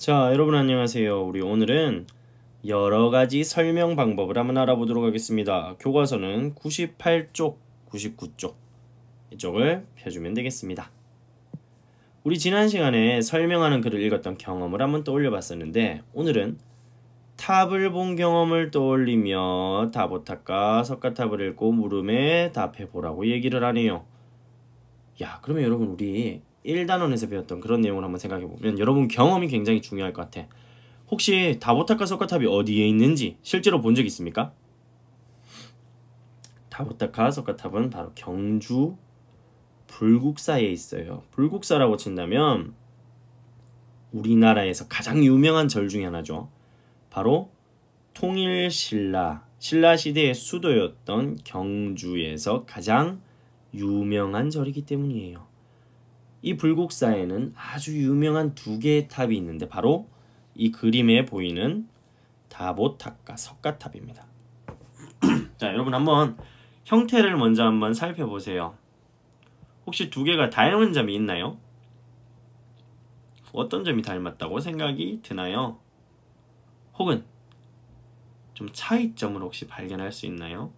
자, 여러분 안녕하세요. 우리 오늘은 여러가지 설명 방법을 한번 알아보도록 하겠습니다. 교과서는 98쪽, 99쪽 이쪽을 펴주면 되겠습니다. 우리 지난 시간에 설명하는 글을 읽었던 경험을 한번 떠올려 봤었는데 오늘은 탑을 본 경험을 떠올리며 다보탑과 석가탑을 읽고 물음에 답해보라고 얘기를 하네요. 야, 그러면 여러분 우리 1단원에서 배웠던 그런 내용을 한번 생각해보면 여러분 경험이 굉장히 중요할 것 같아. 혹시 다보탑과 석가탑이 어디에 있는지 실제로 본 적 있습니까? 다보탑과 석가탑은 바로 경주 불국사에 있어요. 불국사라고 친다면 우리나라에서 가장 유명한 절 중에 하나죠. 바로 통일신라, 신라시대의 수도였던 경주에서 가장 유명한 절이기 때문이에요. 이 불국사에는 아주 유명한 두 개의 탑이 있는데 바로 이 그림에 보이는 다보탑과 석가탑입니다. 자, 여러분 한번 형태를 먼저 한번 살펴보세요. 혹시 두 개가 닮은 점이 있나요? 어떤 점이 닮았다고 생각이 드나요? 혹은 좀 차이점을 혹시 발견할 수 있나요?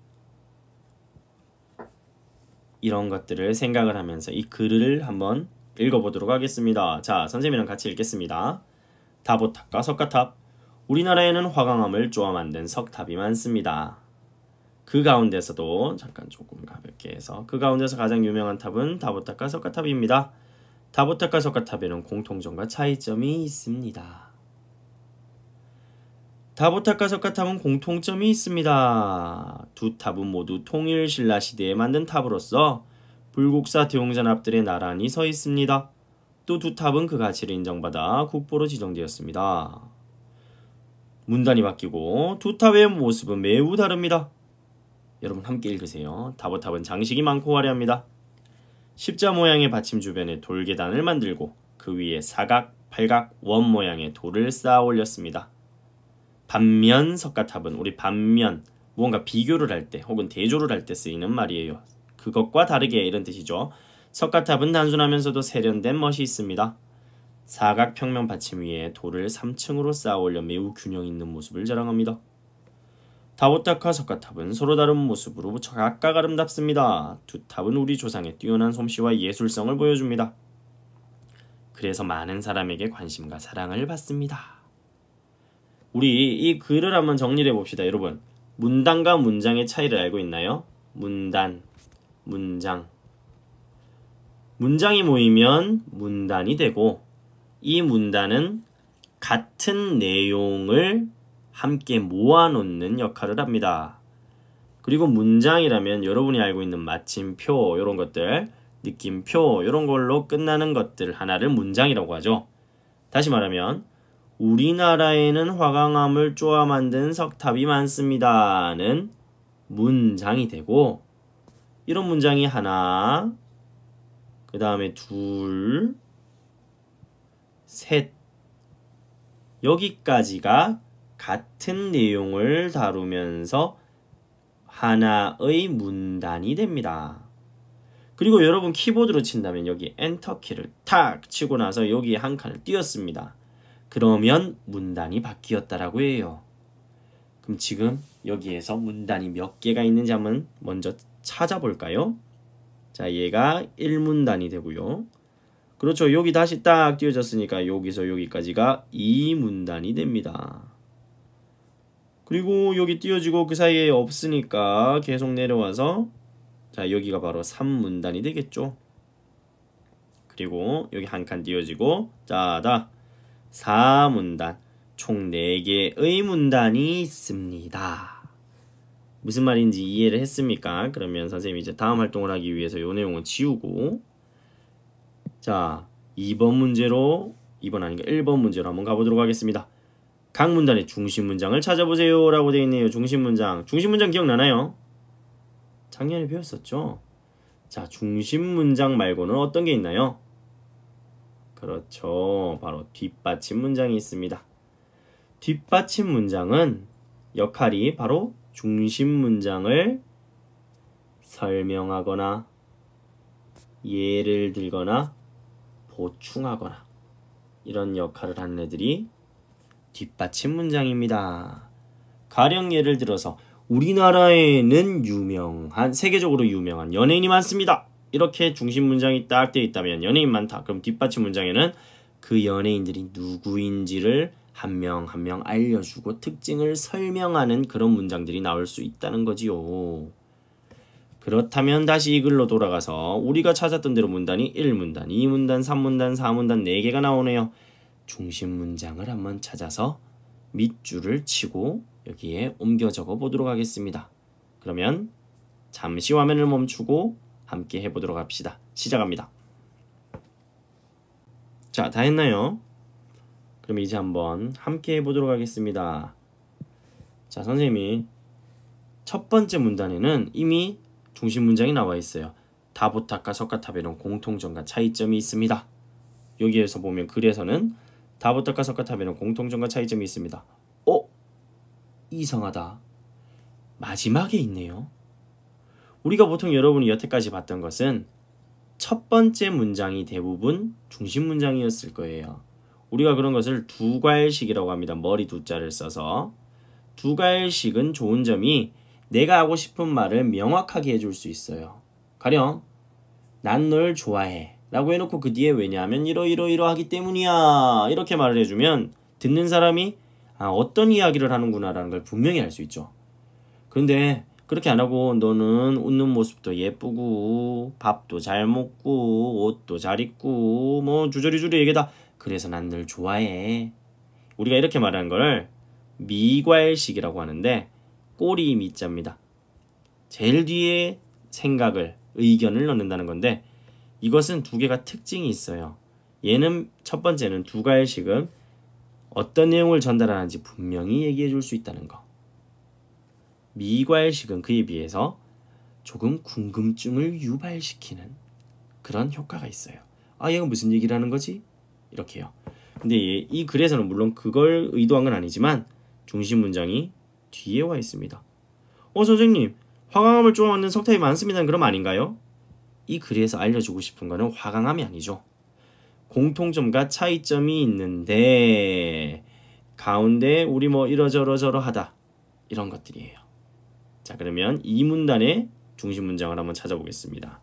이런 것들을 생각을 하면서 이 글을 한번 읽어보도록 하겠습니다. 자, 선생님이랑 같이 읽겠습니다. 다보탑과 석가탑. 우리나라에는 화강암을 쪼아 만든 석탑이 많습니다. 그 가운데서도 잠깐 조금 가볍게 해서 그 가운데서 가장 유명한 탑은 다보탑과 석가탑입니다. 다보탑과 석가탑에는 공통점과 차이점이 있습니다. 다보탑과 석가탑은 공통점이 있습니다. 두 탑은 모두 통일신라 시대에 만든 탑으로서 불국사 대웅전 앞들에 나란히 서 있습니다. 또 두 탑은 그 가치를 인정받아 국보로 지정되었습니다. 문단이 바뀌고 두 탑의 모습은 매우 다릅니다. 여러분 함께 읽으세요. 다보탑은 장식이 많고 화려합니다. 십자 모양의 받침 주변에 돌계단을 만들고 그 위에 사각, 팔각, 원 모양의 돌을 쌓아 올렸습니다. 반면 석가탑은 우리 반면 무언가 비교를 할 때 혹은 대조를 할 때 쓰이는 말이에요. 그것과 다르게 이런 뜻이죠. 석가탑은 단순하면서도 세련된 멋이 있습니다. 사각 평면 받침 위에 돌을 3층으로 쌓아 올려 매우 균형 있는 모습을 자랑합니다. 다보탑과 석가탑은 서로 다른 모습으로 각각 아름답습니다. 두 탑은 우리 조상의 뛰어난 솜씨와 예술성을 보여줍니다. 그래서 많은 사람에게 관심과 사랑을 받습니다. 우리 이 글을 한번 정리해 봅시다. 여러분, 문단과 문장의 차이를 알고 있나요? 문단, 문장. 문장이 모이면 문단이 되고 이 문단은 같은 내용을 함께 모아놓는 역할을 합니다. 그리고 문장이라면 여러분이 알고 있는 마침표 이런 것들, 느낌표 이런 걸로 끝나는 것들 하나를 문장이라고 하죠. 다시 말하면 우리나라에는 화강암을 쪼아 만든 석탑이 많습니다는 문장이 되고 이런 문장이 하나, 그 다음에 둘, 셋 여기까지가 같은 내용을 다루면서 하나의 문단이 됩니다. 그리고 여러분 키보드로 친다면 여기 엔터키를 탁 치고 나서 여기 한 칸을 띄웠습니다. 그러면 문단이 바뀌었다라고 해요. 그럼 지금 여기에서 문단이 몇 개가 있는지 한번 먼저 찾아볼까요? 자, 얘가 1문단이 되고요. 그렇죠. 여기 다시 딱 띄워졌으니까 여기서 여기까지가 2문단이 됩니다. 그리고 여기 띄워지고 그 사이에 없으니까 계속 내려와서 자, 여기가 바로 3문단이 되겠죠. 그리고 여기 한 칸 띄워지고 자, 4문단, 총 4개의 문단이 있습니다. 무슨 말인지 이해를 했습니까? 그러면 선생님이 이제 다음 활동을 하기 위해서 이 내용은 지우고 자, 2번 문제로 2번 아닌가 1번 문제로 한번 가보도록 하겠습니다. 각 문단의 중심 문장을 찾아보세요 라고 되어 있네요. 중심 문장 기억나나요? 작년에 배웠었죠? 자, 중심 문장 말고는 어떤 게 있나요? 그렇죠. 바로 뒷받침 문장이 있습니다. 뒷받침 문장은 역할이 바로 중심 문장을 설명하거나 예를 들거나 보충하거나 이런 역할을 하는 애들이 뒷받침 문장입니다. 가령 예를 들어서 우리나라에는 세계적으로 유명한 연예인이 많습니다. 이렇게 중심 문장이 딱 되어 있다면 연예인 많다. 그럼 뒷받침 문장에는 그 연예인들이 누구인지를 한 명 한 명 알려주고 특징을 설명하는 그런 문장들이 나올 수 있다는 거지요. 그렇다면 다시 이 글로 돌아가서 우리가 찾았던 대로 문단이 1문단, 2문단, 3문단, 4문단 4개가 나오네요. 중심 문장을 한번 찾아서 밑줄을 치고 여기에 옮겨 적어 보도록 하겠습니다. 그러면 잠시 화면을 멈추고 함께 해보도록 합시다. 시작합니다. 자, 다 했나요? 그럼 이제 한번 함께 해보도록 하겠습니다. 자, 선생님이 첫 번째 문단에는 이미 중심 문장이 나와 있어요. 다보탑과 석가탑에는 공통점과 차이점이 있습니다. 여기에서 보면 글에서는 다보탑과 석가탑에는 공통점과 차이점이 있습니다. 이상하다. 마지막에 있네요. 우리가 보통 여러분이 여태까지 봤던 것은 첫 번째 문장이 대부분 중심 문장이었을 거예요. 우리가 그런 것을 두괄식이라고 합니다. 머리 두자를 써서. 두괄식은 좋은 점이 내가 하고 싶은 말을 명확하게 해줄 수 있어요. 가령 난 널 좋아해 라고 해놓고 그 뒤에 왜냐하면 이러이러이러하기 때문이야 이렇게 말을 해주면 듣는 사람이 어떤 이야기를 하는구나 라는 걸 분명히 알 수 있죠. 그런데 그렇게 안 하고 너는 웃는 모습도 예쁘고 밥도 잘 먹고 옷도 잘 입고 뭐 주저리주저리 얘기다. 그래서 난 널 좋아해. 우리가 이렇게 말하는 걸 미괄식이라고 하는데 꼬리 미자입니다. 제일 뒤에 생각을, 의견을 넣는다는 건데 이것은 두 개가 특징이 있어요. 얘는 첫 번째는 두괄식은 어떤 내용을 전달하는지 분명히 얘기해 줄 수 있다는 거. 미괄식은 그에 비해서 조금 궁금증을 유발시키는 그런 효과가 있어요. 얘가 무슨 얘기를 하는 거지? 이렇게요. 근데 이 글에서는 물론 그걸 의도한 건 아니지만 중심 문장이 뒤에 와 있습니다. 선생님, 화강암을 쪼아 만든 석탑이 많습니다는 그럼 아닌가요? 이 글에서 알려주고 싶은 거는 화강암이 아니죠. 공통점과 차이점이 있는데 가운데 우리 뭐 이러저러저러 하다 이런 것들이에요. 자, 그러면 이 문단의 중심 문장을 한번 찾아보겠습니다.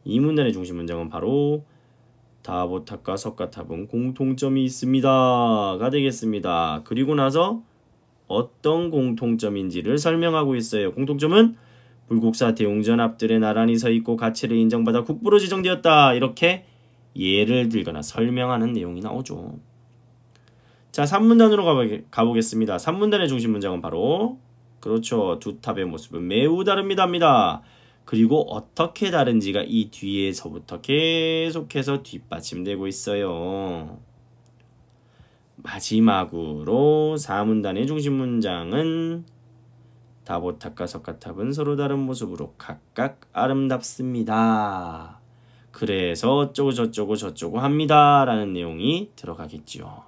이 문단의 중심 문장은 바로 다보탑과 석가탑은 공통점이 있습니다가 되겠습니다. 그리고 나서 어떤 공통점인지를 설명하고 있어요. 공통점은 불국사 대웅전 앞들에 나란히 서 있고 가치를 인정받아 국부로 지정되었다. 이렇게 예를 들거나 설명하는 내용이 나오죠. 자, 3문단으로 가보겠습니다. 3문단의 중심 문장은 바로 그렇죠. 두 탑의 모습은 매우 다릅니다입니다. 그리고 어떻게 다른지가 이 뒤에서부터 계속해서 뒷받침되고 있어요. 마지막으로 4문단의 중심 문장은 다보탑과 석가탑은 서로 다른 모습으로 각각 아름답습니다. 그래서 어쩌고 저쩌고 저쩌고 합니다 라는 내용이 들어가겠죠.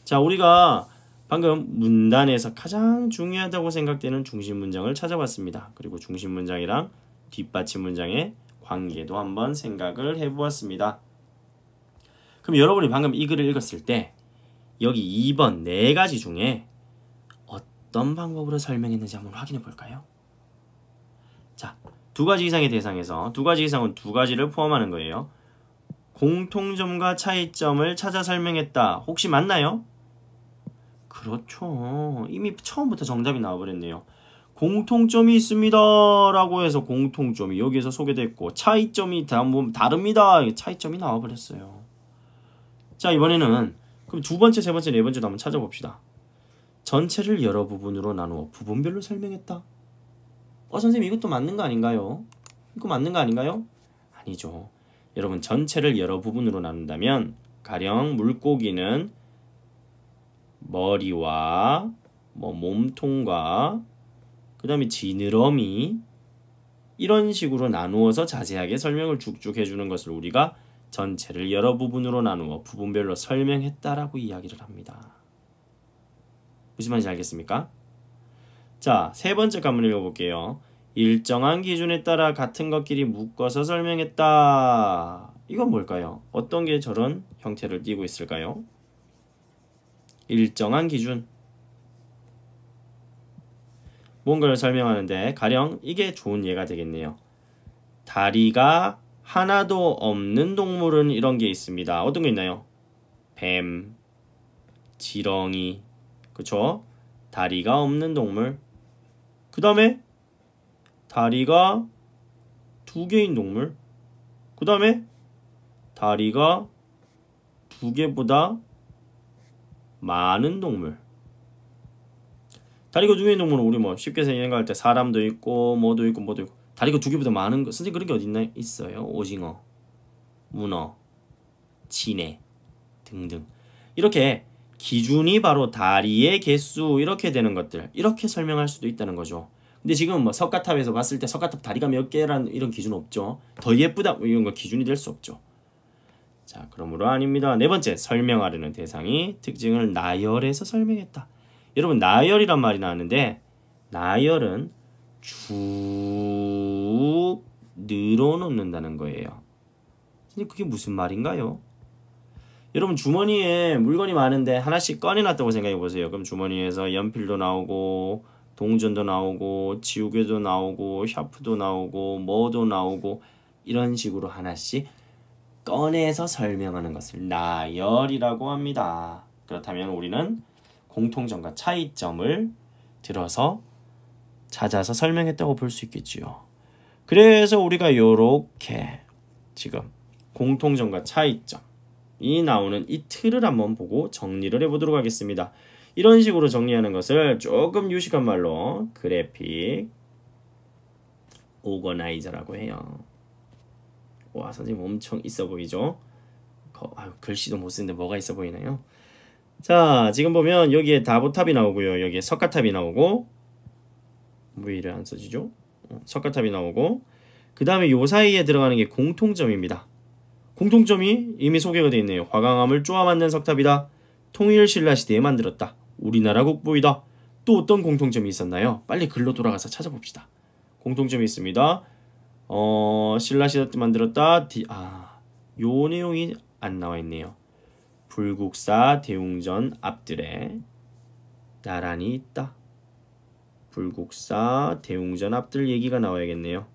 자, 우리가 방금 문단에서 가장 중요하다고 생각되는 중심 문장을 찾아봤습니다. 그리고 중심 문장이랑 뒷받침 문장의 관계도 한번 생각을 해보았습니다. 그럼 여러분이 방금 이 글을 읽었을 때 여기 2번 4가지 중에 어떤 방법으로 설명했는지 한번 확인해 볼까요? 자, 2가지 이상의 대상에서 2가지 이상은 2가지를 포함하는 거예요. 공통점과 차이점을 찾아 설명했다. 혹시 맞나요? 그렇죠. 이미 처음부터 정답이 나와버렸네요. 공통점이 있습니다 라고 해서 공통점이 여기에서 소개됐고 차이점이 다릅니다. 차이점이 나와버렸어요. 자, 이번에는 그럼 두 번째, 세 번째, 네 번째도 한번 찾아봅시다. 전체를 여러 부분으로 나누어 부분별로 설명했다. 선생님 이것도 맞는 거 아닌가요? 이거 맞는 거 아닌가요? 아니죠. 여러분 전체를 여러 부분으로 나눈다면 가령 물고기는 머리와 몸통과 그 다음에 지느러미 이런 식으로 나누어서 자세하게 설명을 쭉쭉 해주는 것을 우리가 전체를 여러 부분으로 나누어 부분별로 설명했다라고 이야기를 합니다. 무슨 말인지 알겠습니까? 자, 세 번째 거 한번 읽어볼게요. 일정한 기준에 따라 같은 것끼리 묶어서 설명했다. 이건 뭘까요? 어떤 게 저런 형태를 띠고 있을까요? 일정한 기준. 뭔가를 설명하는데 가령 이게 좋은 예가 되겠네요. 다리가 하나도 없는 동물은 이런 게 있습니다. 어떤 게 있나요? 뱀, 지렁이, 그쵸? 다리가 없는 동물. 그 다음에 다리가 2개인 동물. 그 다음에 다리가 2개보다 많은 동물. 다리가 2개인 동물은 우리 뭐 쉽게 생각할 때 사람도 있고 뭐도 있고 뭐도 있고, 다리가 2개보다 많은 거 선생님 그런 게 어디 있나 있어요? 오징어, 문어, 진해 등등. 이렇게 기준이 바로 다리의 개수 이렇게 되는 것들, 이렇게 설명할 수도 있다는 거죠. 근데 지금 뭐 석가탑에서 봤을 때 석가탑 다리가 몇 개라는 이런 기준 없죠. 더 예쁘다 뭐 이런 거 기준이 될 수 없죠. 자, 그러므로 아닙니다. 네 번째, 설명하려는 대상이 특징을 나열해서 설명했다. 여러분, 나열이란 말이 나왔는데 나열은 쭉 늘어놓는다는 거예요. 선생님, 그게 무슨 말인가요? 여러분, 주머니에 물건이 많은데 하나씩 꺼내놨다고 생각해 보세요. 그럼 주머니에서 연필도 나오고 동전도 나오고 지우개도 나오고 샤프도 나오고 뭐도 나오고 이런 식으로 하나씩 꺼내서 설명하는 것을 나열이라고 합니다. 그렇다면 우리는 공통점과 차이점을 들어서 찾아서 설명했다고 볼 수 있겠지요. 그래서 우리가 이렇게 지금 공통점과 차이점이 나오는 이 틀을 한번 보고 정리를 해보도록 하겠습니다. 이런 식으로 정리하는 것을 조금 유식한 말로 그래픽 오거나이저라고 해요. 와, 선생님 엄청 있어 보이죠? 글씨도 못 쓰는데 뭐가 있어 보이나요? 자, 지금 보면 여기에 다보탑이 나오고요. 여기에 석가탑이 나오고, 왜 이래 안 써지죠? 석가탑이 나오고, 그 다음에 요 사이에 들어가는 게 공통점입니다. 공통점이 이미 소개가 되어 있네요. 화강암을 쪼아 만든 석탑이다. 통일신라시대에 만들었다. 우리나라 국보이다. 또 어떤 공통점이 있었나요? 빨리 글로 돌아가서 찾아봅시다. 공통점이 있습니다. 신라시대 때 만들었다. 요 내용이 안 나와 있네요. 불국사 대웅전 앞들에 나란히 있다. 불국사 대웅전 앞들 얘기가 나와야겠네요.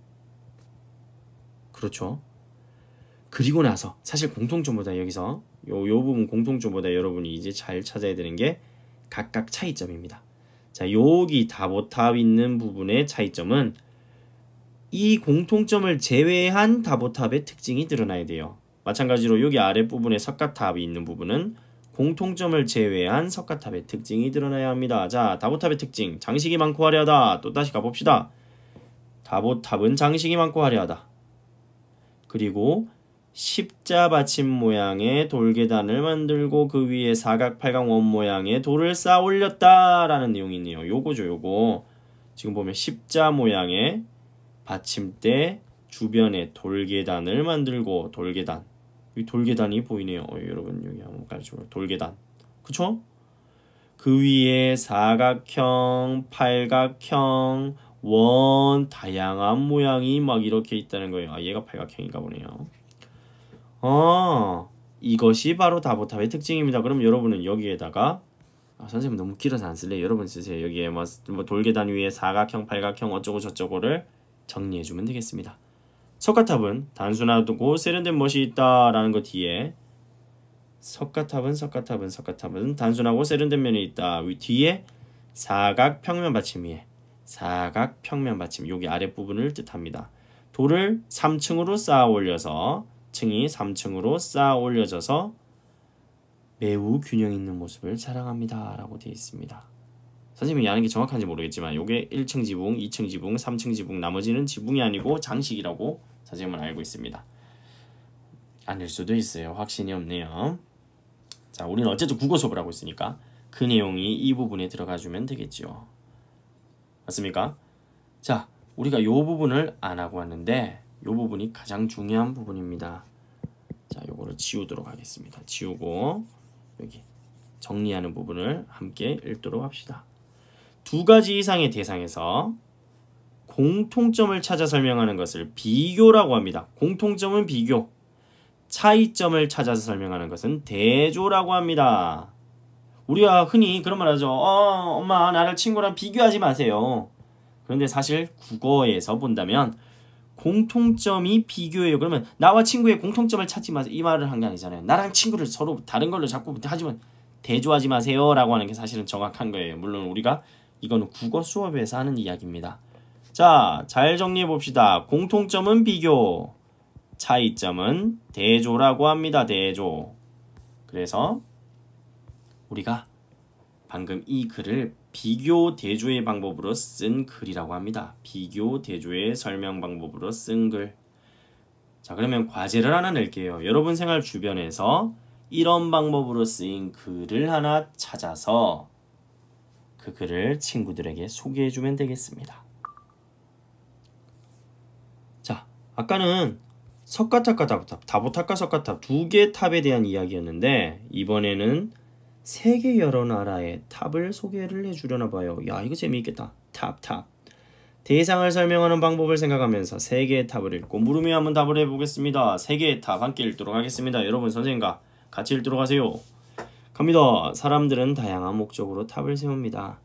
그렇죠. 그리고 나서 사실 공통점보다 여기서 요 부분 공통점보다 여러분이 이제 잘 찾아야 되는 게 각각 차이점입니다. 자, 여기 다보탑 있는 부분의 차이점은 이 공통점을 제외한 다보탑의 특징이 드러나야 돼요. 마찬가지로 여기 아랫부분에 석가탑이 있는 부분은 공통점을 제외한 석가탑의 특징이 드러나야 합니다. 자, 다보탑의 특징, 장식이 많고 화려하다. 또 다시 가봅시다. 다보탑은 장식이 많고 화려하다. 그리고 십자 받침 모양의 돌계단을 만들고 그 위에 사각8강 원 모양의 돌을 쌓아 올렸다라는 내용이 있네요. 요거죠, 요거. 지금 보면 십자 모양의 받침대 주변에 돌계단을 만들고, 돌계단, 이 돌계단이 보이네요. 여러분 여기 한번 가르쳐봐요. 돌계단, 그쵸? 그 위에 사각형, 팔각형, 원, 다양한 모양이 막 이렇게 있다는 거예요. 얘가 팔각형인가 보네요. 이것이 바로 다보탑의 특징입니다. 그럼 여러분은 여기에다가 선생님 너무 길어서 안 쓸래요. 여러분 쓰세요. 여기에 뭐 돌계단 위에 사각형, 팔각형 어쩌고 저쩌고를 정리해주면 되겠습니다. 석가탑은 단순하고 세련된 멋이 있다라는 것 뒤에 석가탑은 단순하고 세련된 면이 있다. 뒤에 사각평면 받침 위에 사각평면 받침, 여기 아랫부분을 뜻합니다. 돌을 3층으로 쌓아 올려서 층이 3층으로 쌓아 올려져서 매우 균형 있는 모습을 자랑합니다 라고 되어 있습니다. 선생님이 아는 게 정확한지 모르겠지만 요게 1층 지붕, 2층 지붕, 3층 지붕, 나머지는 지붕이 아니고 장식이라고 선생님은 알고 있습니다. 아닐 수도 있어요. 확신이 없네요. 자, 우리는 어쨌든 국어 수업을 하고 있으니까 그 내용이 이 부분에 들어가주면 되겠죠. 맞습니까? 자, 우리가 요 부분을 안 하고 왔는데 요 부분이 가장 중요한 부분입니다. 자, 요거를 지우도록 하겠습니다. 지우고 여기 정리하는 부분을 함께 읽도록 합시다. 2가지 이상의 대상에서 공통점을 찾아 설명하는 것을 비교라고 합니다. 공통점은 비교, 차이점을 찾아서 설명하는 것은 대조라고 합니다. 우리가 흔히 그런 말 하죠. 엄마 나를 친구랑 비교하지 마세요. 그런데 사실 국어에서 본다면 공통점이 비교예요. 그러면 나와 친구의 공통점을 찾지 마세요. 이 말을 한 게 아니잖아요. 나랑 친구를 서로 다른 걸로 자꾸 하지만 대조하지 마세요 라고 하는 게 사실은 정확한 거예요. 물론 우리가 이거는 국어 수업에서 하는 이야기입니다. 자, 잘 정리해 봅시다. 공통점은 비교, 차이점은 대조라고 합니다. 대조. 그래서 우리가 방금 이 글을 비교 대조의 방법으로 쓴 글이라고 합니다. 비교 대조의 설명 방법으로 쓴 글. 자, 그러면 과제를 하나 낼게요. 여러분 생활 주변에서 이런 방법으로 쓰인 글을 하나 찾아서 그 글을 친구들에게 소개해주면 되겠습니다. 자, 아까는 석가탑과 다보탑과 석가탑 두 개의 탑에 대한 이야기였는데 이번에는 세계 여러 나라의 탑을 소개를 해주려나 봐요. 야, 이거 재미있겠다. 탑. 대상을 설명하는 방법을 생각하면서 세 개의 탑을 읽고 물음에 한번 답을 해보겠습니다. 세 개의 탑 함께 읽도록 하겠습니다. 여러분 선생님과 같이 읽도록 하세요. 갑니다. 사람들은 다양한 목적으로 탑을 세웁니다.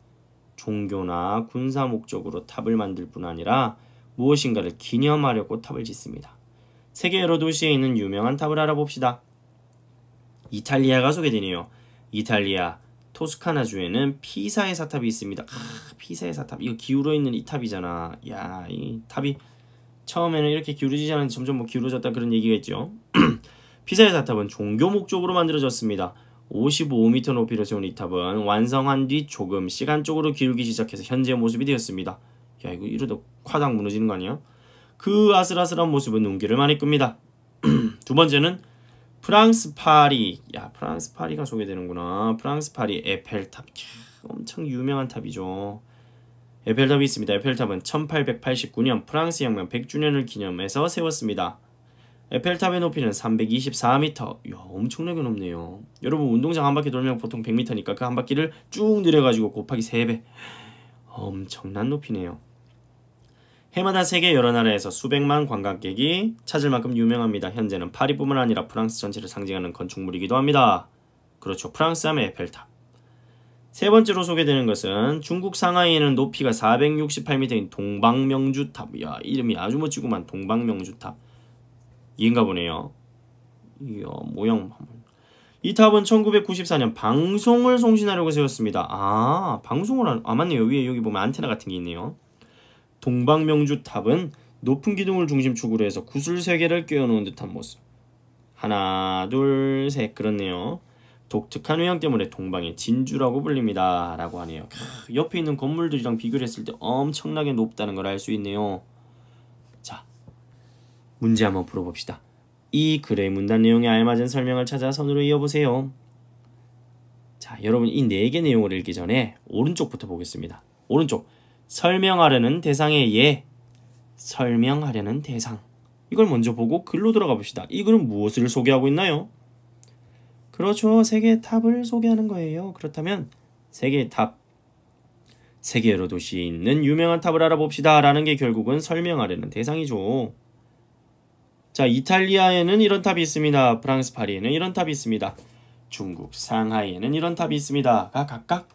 종교나 군사 목적으로 탑을 만들 뿐 아니라 무엇인가를 기념하려고 탑을 짓습니다. 세계 여러 도시에 있는 유명한 탑을 알아봅시다. 이탈리아가 소개되네요. 이탈리아 토스카나주에는 피사의 사탑이 있습니다. 피사의 사탑. 이거 기울어 있는 이 탑이잖아. 야, 이 탑이 처음에는 이렇게 기울어지지 않았는데 점점 뭐 기울어졌다 그런 얘기가 있죠. 피사의 사탑은 종교 목적으로 만들어졌습니다. 55m 높이로 세운 이 탑은 완성한 뒤 조금 시간적으로 기울기 시작해서 현재의 모습이 되었습니다. 야, 이거 이러다 화당 무너지는 거 아니야? 그 아슬아슬한 모습은 눈길을 많이 끕니다. 두 번째는 프랑스 파리. 야, 프랑스 파리가 소개되는구나. 프랑스 파리 에펠탑. 엄청 유명한 탑이죠. 에펠탑이 있습니다. 에펠탑은 1889년 프랑스 혁명 100주년을 기념해서 세웠습니다. 에펠탑의 높이는 324m. 이야, 엄청나게 높네요. 여러분 운동장 한 바퀴 돌면 보통 100m니까 그 한 바퀴를 쭉 늘려가지고 곱하기 3배. 엄청난 높이네요. 해마다 세계 여러 나라에서 수백만 관광객이 찾을 만큼 유명합니다. 현재는 파리뿐만 아니라 프랑스 전체를 상징하는 건축물이기도 합니다. 그렇죠. 프랑스 하면 에펠탑. 세 번째로 소개되는 것은 중국 상하이에는 높이가 468m인 동방명주탑. 이야, 이름이 아주 멋지구만. 동방명주탑. 이인가 보네요. 이야, 모양. 이 탑은 1994년 방송을 송신하려고 세웠습니다. 방송을 맞네요. 위에 여기 보면 안테나 같은 게 있네요. 동방명주탑은 높은 기둥을 중심축으로 해서 구슬 3개를 끼워놓은 듯한 모습. 하나, 둘, 셋. 그렇네요. 독특한 외형 때문에 동방의 진주라고 불립니다. 라고 하네요. 옆에 있는 건물들이랑 비교를 했을 때 엄청나게 높다는 걸 알 수 있네요. 자, 문제 한번 풀어봅시다. 이 글의 문단 내용에 알맞은 설명을 찾아 선으로 이어보세요. 자, 여러분 이 4개 내용을 읽기 전에 오른쪽부터 보겠습니다. 오른쪽. 설명하려는 대상의 예, 설명하려는 대상. 이걸 먼저 보고 글로 들어가 봅시다. 이 글은 무엇을 소개하고 있나요? 그렇죠. 세계의 탑을 소개하는 거예요. 그렇다면 세계의 탑, 세계 여러 도시에 있는 유명한 탑을 알아봅시다 라는 게 결국은 설명하려는 대상이죠. 자, 이탈리아에는 이런 탑이 있습니다. 프랑스 파리에는 이런 탑이 있습니다. 중국 상하이에는 이런 탑이 있습니다. 가 각각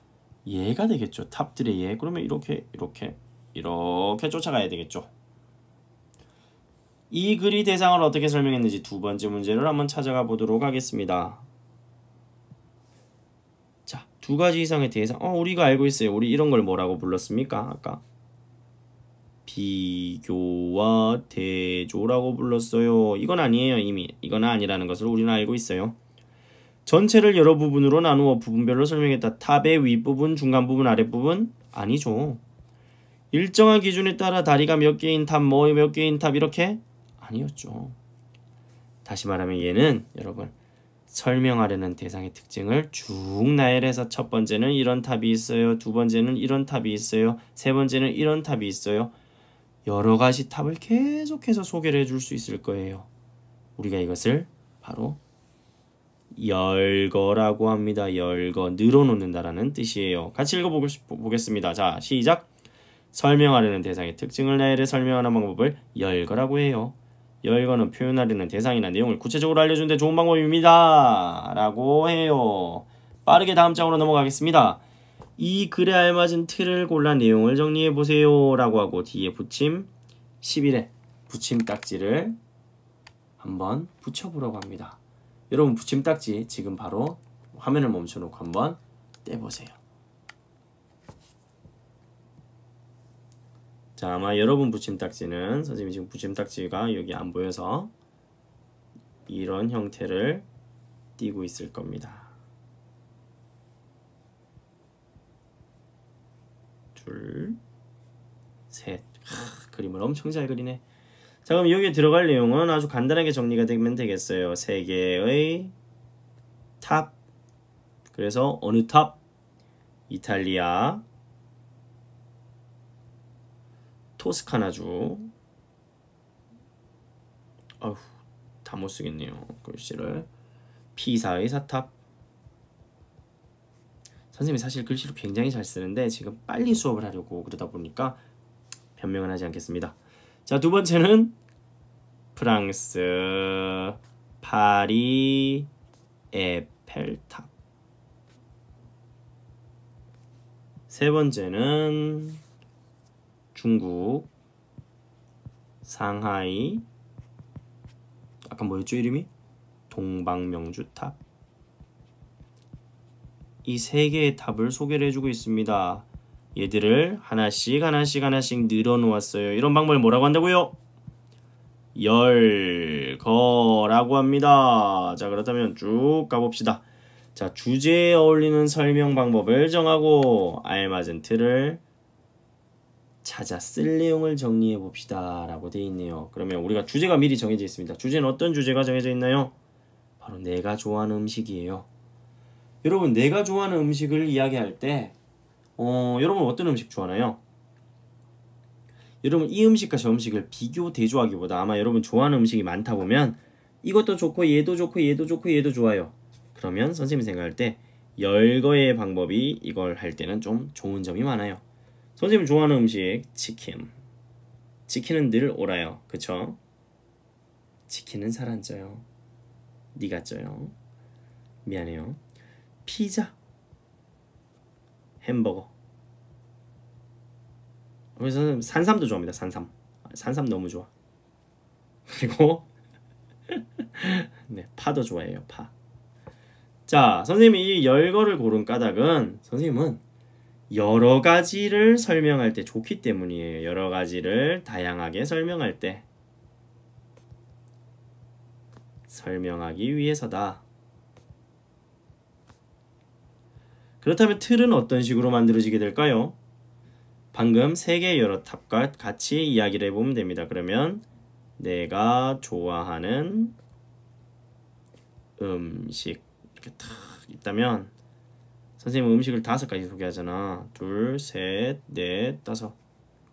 예가 되겠죠. 탑들의 예. 그러면 이렇게 쫓아가야 되겠죠. 이 글이 대상을 어떻게 설명했는지 두 번째 문제를 한번 찾아가 보도록 하겠습니다. 자, 2가지 이상의 대상. 우리가 알고 있어요. 우리 이런 걸 뭐라고 불렀습니까? 아까 비교와 대조라고 불렀어요. 이건 아니에요. 이미 이건 아니라는 것을 우리는 알고 있어요. 전체를 여러 부분으로 나누어 부분별로 설명했다. 탑의 윗부분, 중간부분, 아랫부분? 아니죠. 일정한 기준에 따라 다리가 몇 개인 탑, 몇 개인 탑 이렇게? 아니었죠. 다시 말하면 얘는 여러분 설명하려는 대상의 특징을 쭉 나열해서 첫 번째는 이런 탑이 있어요. 두 번째는 이런 탑이 있어요. 세 번째는 이런 탑이 있어요. 여러 가지 탑을 계속해서 소개를 해줄 수 있을 거예요. 우리가 이것을 바로 열거라고 합니다. 열거, 늘어놓는다라는 뜻이에요. 같이 읽어보겠습니다. 자, 시작. 설명하려는 대상의 특징을 나열해 설명하는 방법을 열거라고 해요. 열거는 표현하려는 대상이나 내용을 구체적으로 알려주는데 좋은 방법입니다. 라고 해요. 빠르게 다음 장으로 넘어가겠습니다. 이 글에 알맞은 틀을 골라 내용을 정리해보세요 라고 하고 뒤에 붙임 11에 붙임 딱지를 한번 붙여보라고 합니다. 여러분 붙임 딱지 지금 바로 화면을 멈춰놓고 한번 떼보세요. 자, 아마 여러분 붙임 딱지는 선생님이 지금 붙임 딱지가 여기 안 보여서 이런 형태를 띄고 있을 겁니다. 둘, 셋. 그림을 엄청 잘 그리네. 자, 그럼 여기에 들어갈 내용은 아주 간단하게 정리가 되면 되겠어요. 세 개의 탑. 그래서 어느 탑? 이탈리아, 토스카나주. 아휴, 다 못 쓰겠네요. 글씨를. 피사의 사탑. 선생님이 사실 글씨를 굉장히 잘 쓰는데 지금 빨리 수업을 하려고 그러다 보니까 변명은 하지 않겠습니다. 자, 두 번째는 프랑스 파리 에펠탑. 세 번째는 중국 상하이, 아까 뭐였죠 이름이? 동방명주탑. 이 세 개의 탑을 소개를 해주고 있습니다. 얘들을 하나씩 늘어놓았어요. 이런 방법을 뭐라고 한다고요? 열거라고 합니다. 자, 그렇다면 쭉 가봅시다. 자, 주제에 어울리는 설명 방법을 정하고 알맞은 틀을 찾아 쓸 내용을 정리해 봅시다 라고 되어 있네요. 그러면 우리가 주제가 미리 정해져 있습니다. 주제는 어떤 주제가 정해져 있나요? 바로 내가 좋아하는 음식이에요. 여러분, 내가 좋아하는 음식을 이야기할 때 여러분 어떤 음식 좋아하나요? 여러분 이 음식과 저 음식을 비교 대조하기보다 아마 여러분 좋아하는 음식이 많다 보면 이것도 좋고 얘도 좋고 얘도 좋고 얘도 좋아요. 그러면 선생님이 생각할 때 열거의 방법이 이걸 할 때는 좀 좋은 점이 많아요. 선생님 좋아하는 음식 치킨. 치킨은 늘 옳아요. 그쵸? 치킨은 살 안 쪄요. 니가 쪄요. 미안해요. 피자, 햄버거. 그래서 산삼도 좋아합니다. 산삼 너무 좋아. 그리고 네, 파도 좋아해요. 파. 자, 선생님이 이 열거를 고른 까닭은 선생님은 여러 가지를 설명할 때 좋기 때문이에요. 여러 가지를 다양하게 설명할 때 설명하기 위해서다. 그렇다면 틀은 어떤 식으로 만들어지게 될까요? 방금 세 개의 여러 탑과 같이 이야기를 해보면 됩니다. 그러면 내가 좋아하는 음식 이렇게 탁 있다면 선생님은 음식을 5가지 소개하잖아. 2, 3, 4, 5.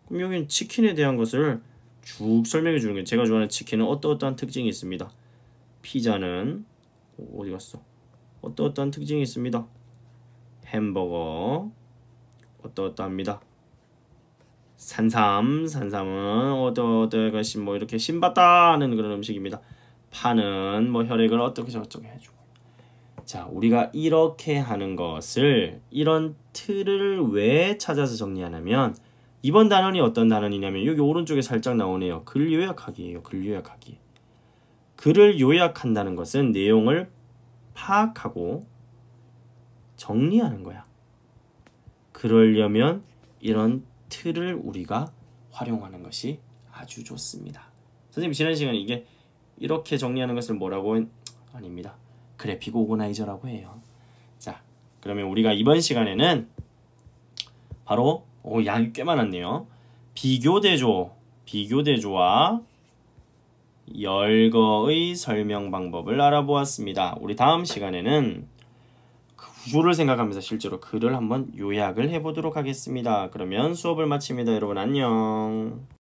그럼 여기는 치킨에 대한 것을 쭉 설명해 주는 거예요. 제가 좋아하는 치킨은 어떠어떠한 특징이 있습니다. 피자는 어디 갔어? 어떠어떠한 특징이 있습니다. 햄버거 어떠어떠합니다. 산삼은 어떠어떠 것이 뭐 이렇게 신받다 하는 그런 음식입니다. 파는 뭐 혈액을 어떻게 저렇게 해주고. 자, 우리가 이렇게 하는 것을 이런 틀을 왜 찾아서 정리하냐면 이번 단원이 어떤 단원이냐면 여기 오른쪽에 살짝 나오네요. 글 요약하기예요. 글 요약하기. 글을 요약한다는 것은 내용을 파악하고 정리하는 거야. 그러려면 이런 틀을 우리가 활용하는 것이 아주 좋습니다. 선생님 지난 시간에 이게 이렇게 정리하는 것을 뭐라고 아닙니다. 그래픽 오거나이저라고 해요. 자, 그러면 우리가 이번 시간에는 바로 양이 꽤 많았네요. 비교대조와 열거의 설명 방법을 알아보았습니다. 우리 다음 시간에는 구조를 생각하면서 실제로 글을 한번 요약을 해보도록 하겠습니다. 그러면 수업을 마칩니다. 여러분 안녕.